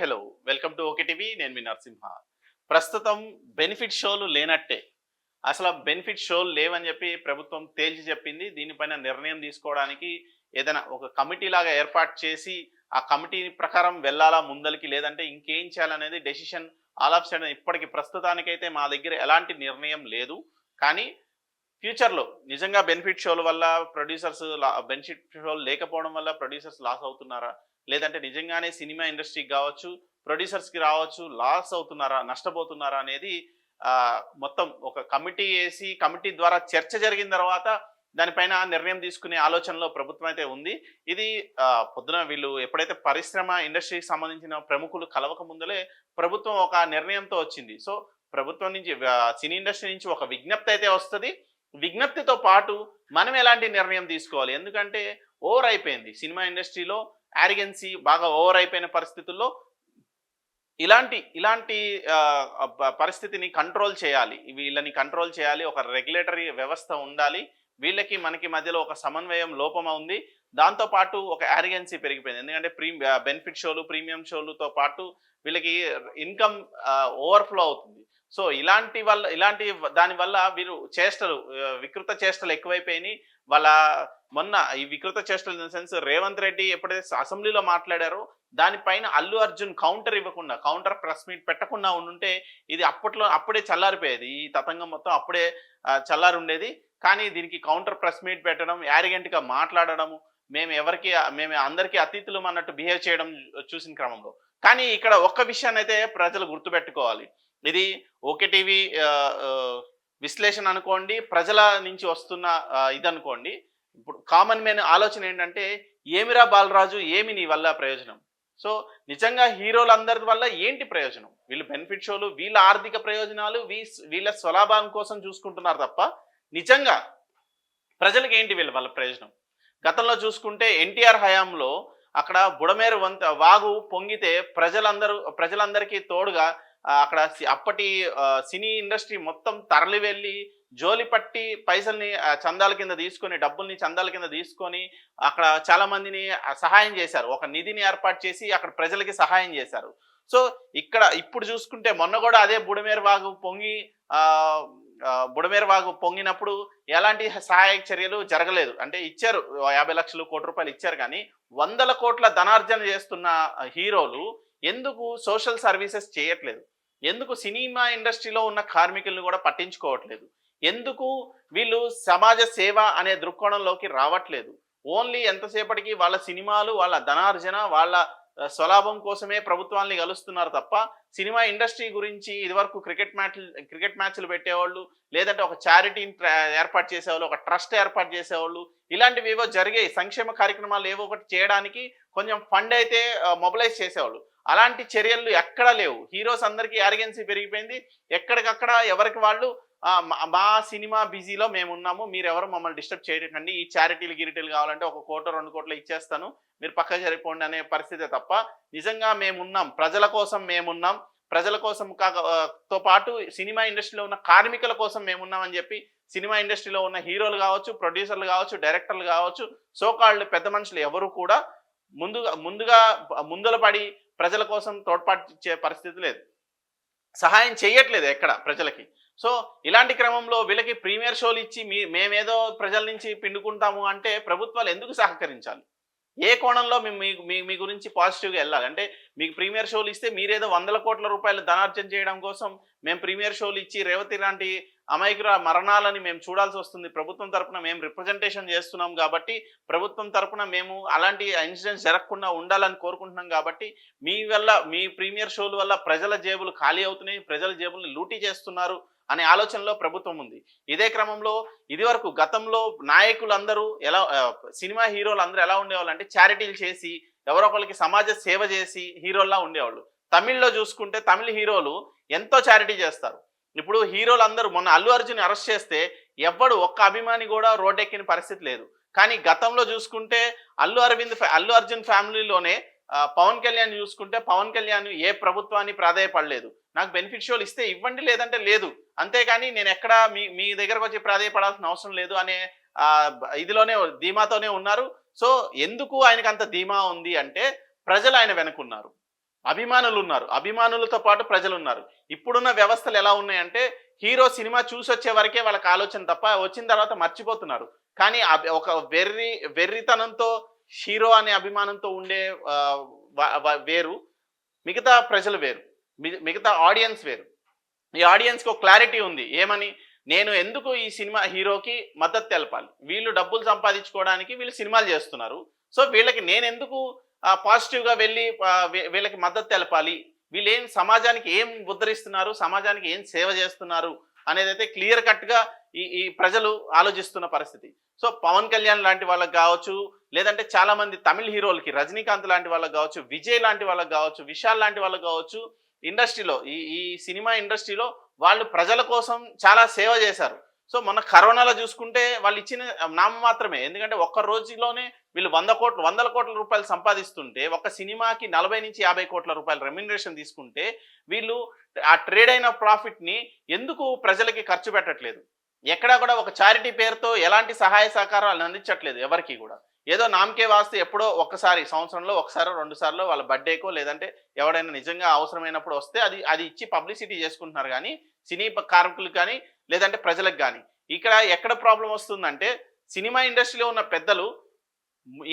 Hello. Welcome to okay TV. నేను మీ నరసింహ. ప్రస్తుతం benefit షోలు లేనట్టే. అసలు బెనిఫిట్ షోలు లేవని చెప్పి ప్రభుత్వం తేల్చి చెప్పింది. దీనిపైన నిర్ణయం తీసుకోవడానికి ఏదైనా ఒక కమిటీ లాగా ఏర్పాటు చేసి, ఆ కమిటీ ప్రకారం వెళ్ళాలా ముందలకి, లేదంటే ఇంకేం చేయాలనేది డెసిషన్ ఆల్ ఆఫ్ సడెన్ ఇప్పటికి ప్రస్తుతానికైతే మా దగ్గర ఎలాంటి నిర్ణయం లేదు. కానీ ఫ్యూచర్‌లో నిజంగా బెనిఫిట్ షోల వల్ల ప్రొడ్యూసర్స్ బెనిఫిట్ షోలు లేకపోవడం వల్ల ప్రొడ్యూసర్స్ లాస్ అవుతున్నారా? లేదంటే నిజంగానే సినిమా ఇండస్ట్రీకి గావచ్చు, ప్రొడ్యూసర్స్‌కి రావచ్చు లాస్ అవుతున్నారా? నష్టపోతున్నారా? అనేది మొత్తం ఒక కమిటీ ఏసి, కమిటీ ద్వారా చర్చ జరిగిన తర్వాత దానిపైన నిర్ణయం తీసుకునే ఆలోచనలో ప్రభుత్వం అయితే ఉంది. ఇది పొద్దున వీళ్ళు ఎప్పుడైతే పరిశ్రమ ఇండస్ట్రీకి సంబంధించిన ప్రముఖులు కలవక ముందలే ప్రభుత్వం ఒక నిర్ణయంతో వచ్చింది. సో, ప్రభుత్వం నుంచి సినీ ఇండస్ట్రీ నుంచి ఒక విజ్ఞప్తి అయితే వస్తది. విజ్ఞప్తితో పాటు మనం ఎలాంటి నిర్ణయం తీసుకోవాలి? ఎందుకంటే ఓవర్ అయిపోయింది. సినిమా ఇండస్ట్రీలో యారిగెన్సీ బాగా ఓవర్ అయిపోయిన పరిస్థితుల్లో ఇలాంటి ఇలాంటి పరిస్థితిని కంట్రోల్ చేయాలి. వీళ్ళని కంట్రోల్ చేయాలి. ఒక రెగ్యులేటరీ వ్యవస్థ ఉండాలి. వీళ్ళకి మనకి మధ్యలో ఒక సమన్వయం లోపం ఉంది. దాంతో పాటు ఒక యారిగెన్సీ పెరిగిపోయింది. ఎందుకంటే బెనిఫిట్ షోలు, ప్రీమియం షోలుతో పాటు వీళ్ళకి ఇన్‌కమ్ ఓవర్‌ఫ్లో అవుతుంది. సో, ఇలాంటి దాని వల్ల వీరు చేష్టలు వికృత చేష్టలు ఎక్కువైపోయినాయి. వాళ్ళ మొన్న ఈ వికృత చేష్టలు in the sense Revanth Reddy ఎప్పుడైతే అసెంబ్లీలో మాట్లాడారో దానిపైన అల్లు అర్జున్ కౌంటర్ ఇవ్వకుండా, కౌంటర్ ప్రెస్ మీట్ పెట్టకుండా ఉండుంటే ఇది అప్పుడే చల్లారిపోయేది. ఈ తతంగం మొత్తం అప్పుడే చల్లారుండేది. కానీ దీనికి కౌంటర్ ప్రెస్ మీట్ పెట్టడం, యారిగెంట్‌గా మాట్లాడడము, మేము అందరికీ అతిథులం అన్నట్టు బిహేవ్ చేయడం చూసిన క్రమంలో. కానీ ఇక్కడ ఒక్క విషయాన్నైతే ప్రజలు గుర్తుపెట్టుకోవాలి. ఇది ఓకే టీవీ విశ్లేషణ అనుకోండి, ప్రజల నుంచి వస్తున్న ఇదనుకోండి. ఇప్పుడు కామన్ మ్యాన్ ఆలోచన ఏంటంటే, ఏమిరా బాలరాజు ఏమి నీ వల్ల ప్రయోజనం? సో, నిజంగా హీరోలందరి వల్ల ఏంటి ప్రయోజనం? వీళ్ళు బెనిఫిట్ షోలు, వీళ్ళ ఆర్థిక ప్రయోజనాలు, వీళ్ళ స్వలాభం కోసం చూసుకుంటున్నారు తప్ప, నిజంగా ప్రజలకి ఏంటి వీళ్ళ వల్ల ప్రయోజనం? గతంలో చూసుకుంటే ఎన్టీఆర్ హయాంలో అక్కడ బుడమేరు వాగు పొంగితే ప్రజలందరికీ తోడుగా అక్కడ అప్పటి సినీ ఇండస్ట్రీ మొత్తం తరలి వెళ్ళి జోలి పట్టి పైసల్ని చందాల కింద తీసుకొని, డబ్బుల్ని చందాల కింద తీసుకొని అక్కడ చాలా మందిని సహాయం చేశారు. ఒక నిధిని ఏర్పాటు చేసి అక్కడ ప్రజలకి సహాయం చేశారు. సో, ఇప్పుడు చూసుకుంటే మొన్న కూడా అదే బుడమేరు వాగు పొంగినప్పుడు ఎలాంటి సహాయక చర్యలు జరగలేదు. అంటే ఇచ్చారు, 50 లక్షలు, ₹1,00,00,000 ఇచ్చారు. కానీ వందల కోట్ల ధనార్జన చేస్తున్న హీరోలు ఎందుకు సోషల్ సర్వీసెస్ చేయట్లేదు? ఎందుకు సినిమా ఇండస్ట్రీలో ఉన్న కార్మికులను కూడా పట్టించుకోవట్లేదు? ఎందుకు వీళ్ళు సమాజ సేవ అనే దృక్కోణంలోకి రావట్లేదు? ఓన్లీ ఎంతసేపటికి వాళ్ళ సినిమాలు, వాళ్ళ ధనార్జన, వాళ్ళ స్వలాభం కోసమే ప్రభుత్వాల్ని కలుస్తున్నారు తప్ప, సినిమా ఇండస్ట్రీ గురించి ఇదివరకు క్రికెట్ మ్యాచ్లు పెట్టేవాళ్ళు, లేదంటే ఒక చారిటీని ఏర్పాటు చేసేవాళ్ళు, ఒక ట్రస్ట్ ఏర్పాటు చేసేవాళ్ళు, ఇలాంటివి ఏవో జరిగాయి. సంక్షేమ కార్యక్రమాలు ఏవో ఒకటి చేయడానికి కొంచెం ఫండ్ అయితే మొబిలైజ్ చేసేవాళ్ళు. అలాంటి చర్యలు ఎక్కడా లేవు. హీరోస్ అందరికీ యారిగెన్సీ పెరిగిపోయింది. ఎక్కడికక్కడ ఎవరికి వాళ్ళు మా సినిమా బిజీలో మేమున్నాము, మీరెవరు మమ్మల్ని డిస్టర్బ్ చేయకండి, ఈ గిరిటీలు కావాలంటే 1 కోటో 2 కోట్లు ఇచ్చేస్తాను, మీరు పక్కకు జరిపోండి అనే పరిస్థితే తప్ప, నిజంగా మేమున్నాం, ప్రజల కోసం మేమున్నాం, ప్రజల కోసం తో పాటు సినిమా ఇండస్ట్రీలో ఉన్న కార్మికుల కోసం మేమున్నామని చెప్పి సినిమా ఇండస్ట్రీలో ఉన్న హీరోలు కావచ్చు, ప్రొడ్యూసర్లు కావచ్చు, డైరెక్టర్లు కావచ్చు, సోకాల్డ్ పెద్ద మనుషులు ఎవరు కూడా ముందల పడి ప్రజల కోసం తోడ్పాటు ఇచ్చే పరిస్థితి లేదు. సహాయం చేయట్లేదు ఎక్కడ ప్రజలకి. సో, ఇలాంటి క్రమంలో వీళ్ళకి ప్రీమియర్ షోలు ఇచ్చి మేమేదో ప్రజల నుంచి పిండుకుంటాము అంటే ప్రభుత్వాలు ఎందుకు సహకరించాలి? ఏ కోణంలో మీ గురించి పాజిటివ్‌గా ఎళ్ళాలి? అంటే మీకు ప్రీమియర్ షోలు ఇస్తే మీరేదో వందల కోట్ల రూపాయలు ధనార్జన చేయడం కోసం మేము ప్రీమియర్ షోలు ఇచ్చి రేవతి లాంటి అమాయకుల మరణాలని మేము చూడాల్సి వస్తుంది. ప్రభుత్వం తరపున మేము రిప్రజెంటేషన్ చేస్తున్నాం కాబట్టి, ప్రభుత్వం తరపున మేము అలాంటి ఇన్సిడెంట్స్ జరగకుండా ఉండాలని కోరుకుంటున్నాం కాబట్టి, మీ ప్రీమియర్ షోల వల్ల ప్రజల జేబులు ఖాళీ అవుతున్నాయి, ప్రజల జేబుల్ని లూటీ చేస్తున్నారు అనే ఆలోచనలో ప్రభుత్వం ఉంది. ఇదే క్రమంలో ఇదివరకు గతంలో నాయకులందరూ సినిమా హీరోలు అందరూ ఎలా ఉండేవాళ్ళు అంటే, చారిటీలు చేసి ఎవరో ఒకరికి సమాజ సేవ చేసి హీరోల్లా ఉండేవాళ్ళు. తమిళ్‌లో చూసుకుంటే తమిళ్ హీరోలు ఎంతో చారిటీ చేస్తారు. ఇప్పుడు హీరోలందరూ మొన్న అల్లు అర్జున్ అరెస్ట్ చేస్తే ఒక్క అభిమాని కూడా రోడ్డెక్కిన పరిస్థితి లేదు. కానీ గతంలో చూసుకుంటే అల్లు అర్జున్ ఫ్యామిలీలోనే పవన్ కళ్యాణ్ చూసుకుంటే, పవన్ కళ్యాణ్ ఏ ప్రభుత్వాన్ని ప్రాధేయపడలేదు. నాకు బెనిఫిట్ షోలు ఇస్తే ఇవ్వండి, లేదంటే లేదు. అంతేగాని నేను ఎక్కడ మీ దగ్గరకు వచ్చి ప్రాధేయపడాల్సిన అవసరం లేదు అనే ఇదిలోనే ధీమాతోనే ఉన్నారు. సో, ఎందుకు ఆయనకు అంత ధీమా ఉంది అంటే, ప్రజలు ఆయన వెనుకున్నారు. అభిమానులు ఉన్నారు, అభిమానులతో పాటు ప్రజలు ఉన్నారు. ఇప్పుడున్న వ్యవస్థలు ఎలా ఉన్నాయంటే హీరో సినిమా చూసొచ్చే వరకే వాళ్ళకి ఆలోచన తప్ప వచ్చిన తర్వాత మర్చిపోతున్నారు. కానీ ఒక వెర్రితనంతో హీరో అనే అభిమానంతో ఉండే వేరు, మిగతా ప్రజలు వేరు, మిగతా ఆడియన్స్ వేరు. ఈ ఆడియన్స్కి ఒక క్లారిటీ ఉంది ఏమని, నేను ఎందుకు ఈ సినిమా హీరోకి మద్దతు తెలపాలి, వీళ్ళు డబ్బులు సంపాదించుకోవడానికి వీళ్ళు సినిమాలు చేస్తున్నారు, సో వీళ్ళకి నేను ఎందుకు పాజిటివ్గా వెళ్ళి వీళ్ళకి మద్దతు తెలపాలి, వీళ్ళు ఏం సమాజానికి ఏం ఉద్ధరిస్తున్నారు, సమాజానికి ఏం సేవ చేస్తున్నారు అనేది అయితే క్లియర్ కట్గా ఈ ప్రజలు ఆలోచిస్తున్న పరిస్థితి. సో పవన్ కళ్యాణ్ లాంటి వాళ్ళకి కావచ్చు, లేదంటే చాలా మంది తమిళ హీరోలకి రజనీకాంత్ లాంటి వాళ్ళకి కావచ్చు, విజయ్ లాంటి వాళ్ళకి కావచ్చు, విశాల్ లాంటి వాళ్ళకి కావచ్చు, ఇండస్ట్రీలో ఈ సినిమా ఇండస్ట్రీలో వాళ్ళు ప్రజల కోసం చాలా సేవ చేశారు. సో మొన్న కరోనాలో చూసుకుంటే వాళ్ళు ఇచ్చిన నామమాత్రమే. ఎందుకంటే ఒక్క రోజులోనే వీళ్ళు వందల కోట్ల రూపాయలు సంపాదిస్తుంటే, ఒక సినిమాకి 40 నుంచి 50 కోట్ల రూపాయల రెమ్యునరేషన్ తీసుకుంటే, వీళ్ళు ఆ ట్రేడ్ అయిన ప్రాఫిట్ని ఎందుకు ప్రజలకి ఖర్చు పెట్టట్లేదు? ఎక్కడా కూడా ఒక చారిటీ పేరుతో ఎలాంటి సహాయ సహకారాలు అందించట్లేదు ఎవరికి కూడా. ఏదో నామకే వాస్తే ఎప్పుడో ఒక్కసారి, సంవత్సరంలో ఒకసారో 2 సార్లు వాళ్ళ బర్త్డేకో, లేదంటే ఎవడైనా నిజంగా అవసరమైనప్పుడు వస్తే అది ఇచ్చి పబ్లిసిటీ చేసుకుంటున్నారు. కానీ సినీ కార్మికులకు కానీ, లేదంటే ప్రజలకు కానీ ఇక్కడ ఎక్కడ ప్రాబ్లం వస్తుందంటే, సినిమా ఇండస్ట్రీలో ఉన్న పెద్దలు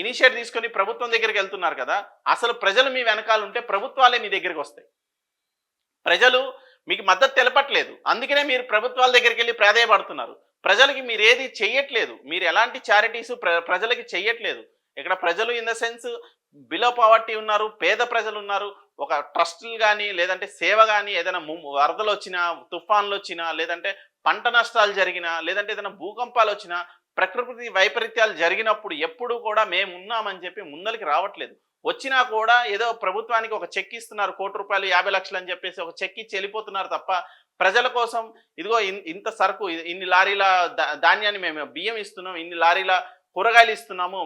ఇనిషియేట్ తీసుకొని ప్రభుత్వం దగ్గరికి వెళ్తున్నారు కదా, అసలు ప్రజలు మీ వెనకాల ఉంటే ప్రభుత్వాలే మీ దగ్గరికి వస్తాయి. ప్రజలు మీకు మద్దతు తెలపట్లేదు, అందుకనే మీరు ప్రభుత్వాల దగ్గరికి వెళ్ళి ప్రాధేయపడుతున్నారు. ప్రజలకి మీరు ఏది చెయ్యట్లేదు, మీరు ఎలాంటి చారిటీస్ ప్రజలకి చెయ్యట్లేదు. ఇక్కడ ప్రజలు in the sense below poverty ఉన్నారు, పేద ప్రజలు ఉన్నారు. ఒక ట్రస్టులు కానీ, లేదంటే సేవ కానీ, ఏదైనా వరదలు వచ్చినా, తుఫాన్లు వచ్చినా, లేదంటే పంట నష్టాలు జరిగినా, లేదంటే ఏదైనా భూకంపాలు వచ్చినా, ప్రకృతి వైపరీత్యాలు జరిగినప్పుడు ఎప్పుడు కూడా మేము ఉన్నామని చెప్పి ముందరికి రావట్లేదు. వచ్చినా కూడా ఏదో ప్రభుత్వానికి ఒక చెక్ ఇస్తున్నారు, ₹1,00,00,000 50 లక్షలు అని చెప్పేసి ఒక చెక్ ఇచ్చి వెళ్ళిపోతున్నారు తప్ప, ప్రజల కోసం ఇదిగో ఇంత సరుకు, ఇన్ని లారీల ధాన్యాన్ని మేము బియ్యం ఇస్తున్నాం, ఇన్ని లారీల కూరగాయలు ఇస్తున్నాము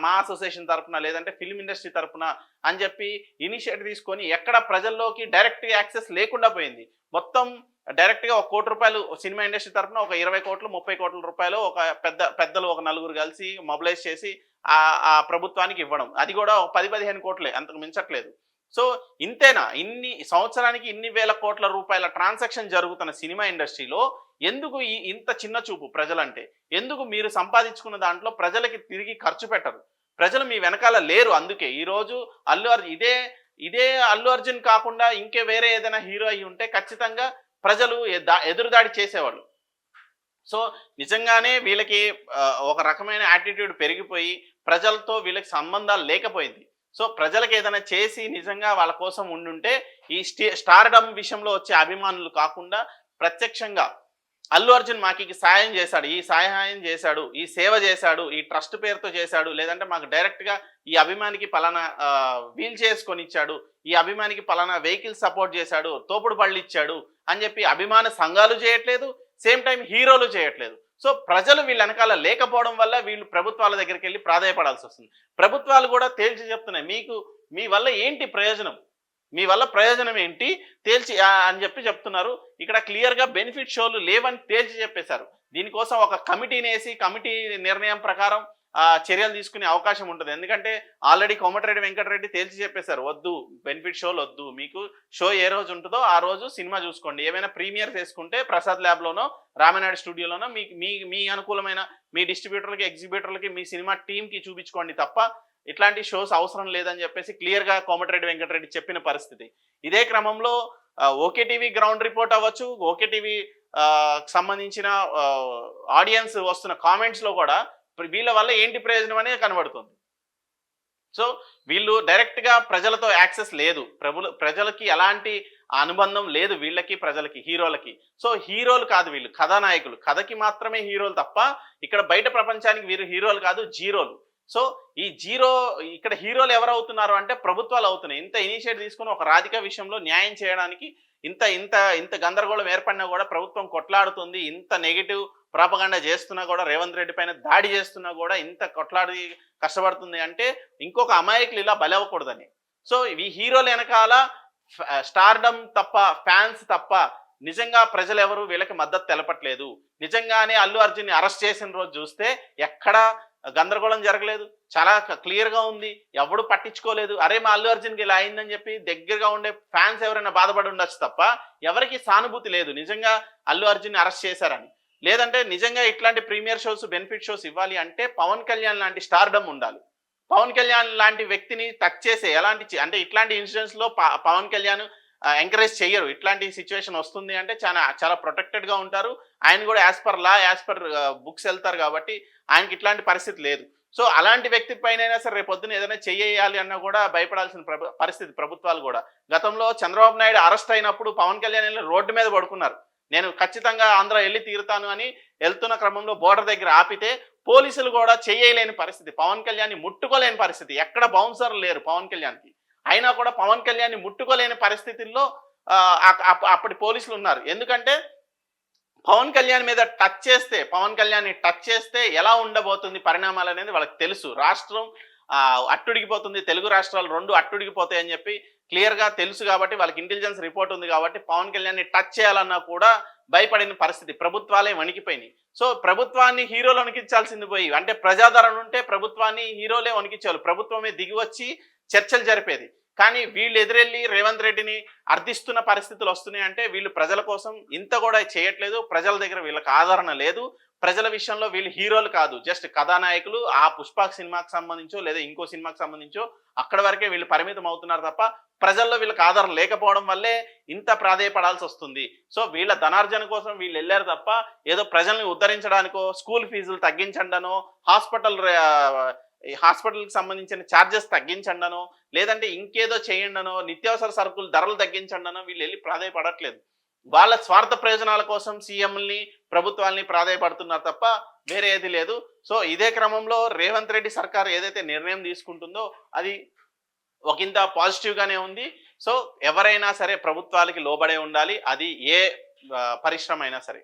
మా అసోసియేషన్ తరఫున, లేదంటే ఫిల్మ్ ఇండస్ట్రీ తరఫున అని చెప్పి ఇనిషియేటివ్ తీసుకొని ఎక్కడ ప్రజల్లోకి డైరెక్ట్ యాక్సెస్ లేకుండా పోయింది. మొత్తం డైరెక్ట్గా ₹1,00,00,000 సినిమా ఇండస్ట్రీ తరఫున ఒక 20 కోట్లు 30 కోట్ల రూపాయలు ఒక పెద్దలు ఒక నలుగురు కలిసి మొబిలైజ్ చేసి ఆ ప్రభుత్వానికి ఇవ్వడం, అది కూడా 10-15 కోట్లే, అంతకు మించట్లేదు. సో ఇంతేనా, ఇన్ని సంవత్సరానికి ఇన్ని వేల కోట్ల రూపాయల ట్రాన్సాక్షన్ జరుగుతున్న సినిమా ఇండస్ట్రీలో ఎందుకు ఇంత చిన్న చూపు ప్రజలంటే? ఎందుకు మీరు సంపాదించుకున్న దాంట్లో ప్రజలకి తిరిగి ఖర్చు పెట్టరు? ప్రజలు మీ వెనకాల లేరు. అందుకే ఈరోజు ఇదే అల్లు అర్జున్ కాకుండా ఇంకే వేరే ఏదైనా హీరో అయి ఉంటే ఖచ్చితంగా ప్రజలు ఎదురుదాడి చేసేవాళ్ళు. సో నిజంగానే వీళ్ళకి ఒక రకమైన యాటిట్యూడ్ పెరిగిపోయి ప్రజలతో వీళ్ళకి సంబంధాలు లేకపోయింది. సో ప్రజలకు ఏదైనా చేసి నిజంగా వాళ్ళ కోసం ఉండుంటే ఈ స్టార్డమ్ విషయంలో వచ్చే అభిమానులు కాకుండా ప్రత్యక్షంగా అల్లు అర్జున్ మాకు సాయం చేశాడు, ఈ సహాయం చేశాడు, ఈ సేవ చేశాడు, ఈ ట్రస్ట్ పేరుతో చేశాడు, లేదంటే మాకు డైరెక్ట్గా ఈ అభిమానికి పలానా వీల్ చైర్స్ కొనిచ్చాడు, ఈ అభిమానికి పలానా వెహికల్ సపోర్ట్ చేశాడు, తోపుడు బళ్ళు ఇచ్చాడు అని చెప్పి అభిమాన సంఘాలు చేయట్లేదు, సేమ్ టైం హీరోలు చేయట్లేదు. సో ప్రజలు వీళ్ళ వెనకాల లేకపోవడం వల్ల వీళ్ళు ప్రభుత్వాల దగ్గరికి వెళ్ళి ప్రాధాయపడాల్సి వస్తుంది. ప్రభుత్వాలు కూడా తేల్చి చెప్తున్నాయి, మీ వల్ల ఏంటి ప్రయోజనం, మీ వల్ల ప్రయోజనం ఏంటి తేల్చి అని చెప్తున్నారు. ఇక్కడ క్లియర్గా బెనిఫిట్ షోలు లేవని తేల్చి చెప్పేశారు. దీనికోసం ఒక కమిటీని వేసి కమిటీ నిర్ణయం ప్రకారం చర్యలు తీసుకునే అవకాశం ఉంటుంది. ఎందుకంటే ఆల్రెడీ కోమటిరెడ్డి వెంకటరెడ్డి తేల్చి చెప్పేశారు, వద్దు బెనిఫిట్ షోలు వద్దు, మీకు షో ఏ రోజు ఉంటుందో ఆ రోజు సినిమా చూసుకోండి, ఏమైనా ప్రీమియర్ చేసుకుంటే ప్రసాద్ ల్యాబ్లోనో రామనాయుడు స్టూడియోలోనో మీ అనుకూలమైన మీ డిస్ట్రిబ్యూటర్లకి ఎగ్జిబ్యూటర్లకి మీ సినిమా టీంకి చూపించుకోండి తప్ప ఇట్లాంటి షోస్ అవసరం లేదని చెప్పేసి క్లియర్గా కోమటిరెడ్డి వెంకటరెడ్డి చెప్పిన పరిస్థితి. ఇదే క్రమంలో ఓకే టీవీ గ్రౌండ్ రిపోర్ట్ అవ్వచ్చు, ఓకే టీవీ సంబంధించిన ఆడియన్స్ వస్తున్న కామెంట్స్లో కూడా వీళ్ళ వల్ల ఏంటి ప్రయోజనం అనేది కనబడుతుంది. సో వీళ్ళు డైరెక్ట్గా ప్రజలతో యాక్సెస్ లేదు, ప్రజలకి ఎలాంటి అనుబంధం లేదు వీళ్ళకి, ప్రజలకి, హీరోలకి. సో హీరోలు కాదు వీళ్ళు, కథానాయకులు, కథకి మాత్రమే హీరోలు తప్ప ఇక్కడ బయట ప్రపంచానికి వీరు హీరోలు కాదు, జీరోలు. సో ఈ ఇక్కడ హీరోలు ఎవరు అవుతున్నారు అంటే ప్రభుత్వాలు అవుతున్నాయి. ఇంత ఇనిషియేటివ్ తీసుకుని ఒక రాధిక విషయంలో న్యాయం చేయడానికి ఇంత గందరగోళం ఏర్పడినా కూడా ప్రభుత్వం కొట్లాడుతుంది, ఇంత నెగిటివ్ ప్రాపగండా చేస్తున్నా కూడా, రేవంత్ రెడ్డి పైన దాడి చేస్తున్నా కూడా ఇంత కొట్లాడి కష్టపడుతుంది అంటే ఇంకొక అమాయకులు ఇలా బలవ్వకూడదని. సో ఈ హీరోల వెనకాల స్టార్డమ్ తప్ప, ఫ్యాన్స్ తప్ప నిజంగా ప్రజలు ఎవరు వీళ్ళకి మద్దతు తెలపట్లేదు. నిజంగానే అల్లు అర్జున్ని అరెస్ట్ చేసిన రోజు చూస్తే ఎక్కడ గందరగోళం జరగలేదు. చాలా క్లియర్‌గా ఉంది. ఎవడు పట్టించుకోలేదు. అరే! మా అల్లు అర్జున్‌కి ఇలా అయిందని చెప్పి దగ్గరగా ఉండే ఫ్యాన్స్ ఎవరైనా బాధపడి ఉండొచ్చు తప్ప, ఎవరికీ సానుభూతి లేదు. నిజంగా అల్లు అర్జున్‌ని అరెస్ట్ చేశారని. లేదంటే నిజంగా ఇట్లాంటి ప్రీమియర్ షోస్, బెనిఫిట్ షోస్ ఇవ్వాలి అంటే పవన్ కళ్యాణ్ లాంటి స్టార్‌డమ్ ఉండాలి. పవన్ కళ్యాణ్ లాంటి వ్యక్తిని టచ్ చేసే ఎలాంటి అంటే ఇట్లాంటి ఇన్సిడెంట్స్‌లో పవన్ కళ్యాణ్ ఎంకరేజ్ చెయ్యరు. ఇట్లాంటి సిట్యుయేషన్ వస్తుంది అంటే చాలా ప్రొటెక్టెడ్‌గా ఉంటారు. ఆయన కూడా as per law, as per books ఎళ్తారు కాబట్టి ఆయనకి ఇట్లాంటి పరిస్థితి లేదు. సో, అలాంటి వ్యక్తి పైనైనా సరే రేపొద్దున ఏదైనా చెయ్యేయాలి అన్నా కూడా భయపడాల్సిన పరిస్థితి ప్రభుత్వాలు గూడా. గతంలో చంద్రబాబు నాయుడు అరెస్ట్ అయినప్పుడు పవన్ కళ్యాణ్ ఎళ్లి రోడ్డు మీద పడుకున్నారు. నేను ఖచ్చితంగా ఆంధ్ర ఎళ్లి తీరుతాను అని ఎళ్తున్న క్రమంలో బోర్డర్ దగ్గర ఆపితే పోలీసులు గూడా చెయ్యలేని పరిస్థితి. పవన్ కళ్యాణ్‌ని ముట్టుకోలేని పరిస్థితి. ఎక్కడ బౌన్సర్లు లేరు పవన్ కళ్యాణ్‌కి. అయినా కూడా పవన్ కళ్యాణ్‌ని ముట్టుకోలేని పరిస్థితుల్లో అప్పటి పోలీసులు ఉన్నారు. ఎందుకంటే పవన్ కళ్యాణ్ మీద పవన్ కళ్యాణ్‌ని టచ్ చేస్తే ఎలా ఉండబోతుంది పరిణామాలనేది వాళ్ళకి తెలుసు. రాష్ట్రం అట్టుడికిపోతుంది. తెలుగు రాష్ట్రాలు 2 అట్టుడికిపోతాయని చెప్పి క్లియర్‌గా తెలుసు కాబట్టి వాళ్ళకి ఇంటెలిజెన్స్ రిపోర్ట్ ఉంది కాబట్టి పవన్ కళ్యాణ్‌ని టచ్ చేయాలన్నా కూడా భయపడిన పరిస్థితి. ప్రభుత్వాలే వణికిపోయినాయి. సో, ప్రభుత్వాన్ని హీరోలు వణికించాల్సింది పోయి అంటే ప్రజాదరణ ఉంటే ప్రభుత్వాన్ని హీరోలే వణికించేవాళ్ళు. ప్రభుత్వమే దిగివచ్చి చర్చలు జరిపేది. కానీ వీళ్ళు ఎదురెళ్ళి రేవంత్ రెడ్డిని అర్థిస్తున్న పరిస్థితులు వస్తున్నాయి అంటే వీళ్ళు ప్రజల కోసం ఇంత కూడా చేయట్లేదు. ప్రజల దగ్గర వీళ్ళకి ఆదరణ లేదు. ప్రజల విషయంలో వీళ్ళు హీరోలు కాదు. జస్ట్ కథానాయకులు. ఆ 'పుష్ప' సినిమాకి సంబంధించో లేదా ఇంకో సినిమాకి సంబంధించో అక్కడి వరకే వీళ్ళు పరిమితం అవుతున్నారు తప్ప ప్రజల్లో వీళ్ళకి ఆదరణ లేకపోవడం వల్లే ఇంత ప్రాధేయపడాల్సి వస్తుంది. సో, వీళ్ళ ధనార్జన కోసం వీళ్ళు వెళ్ళారు తప్ప ఏదో ప్రజల్ని ఉద్ధరించడానికో, స్కూల్ ఫీజులు తగ్గించండనో, హాస్పిటల్‌కి సంబంధించిన చార్జెస్ తగ్గించండనో, లేదంటే ఇంకేదో చేయండనో, నిత్యావసర సరుకులు ధరలు తగ్గించండనో వీళ్ళెళ్లి ప్రాధేయపడట్లేదు. వాళ్ళ స్వార్థ ప్రయోజనాల కోసం సీఎంలని, ప్రభుత్వాల్ని ప్రాధేయపడుతున్నారు తప్ప వేరే ఏది లేదు. సో, ఇదే క్రమంలో రేవంత్ రెడ్డి సర్కార్ ఏదైతే నిర్ణయం తీసుకుంటుందో అది ఒకంత పాజిటివ్‌గానే ఉంది. సో, ఎవరైనా సరే ప్రభుత్వాలకి లోబడే ఉండాలి. అది ఏ పరిశ్రమ అయినా సరే.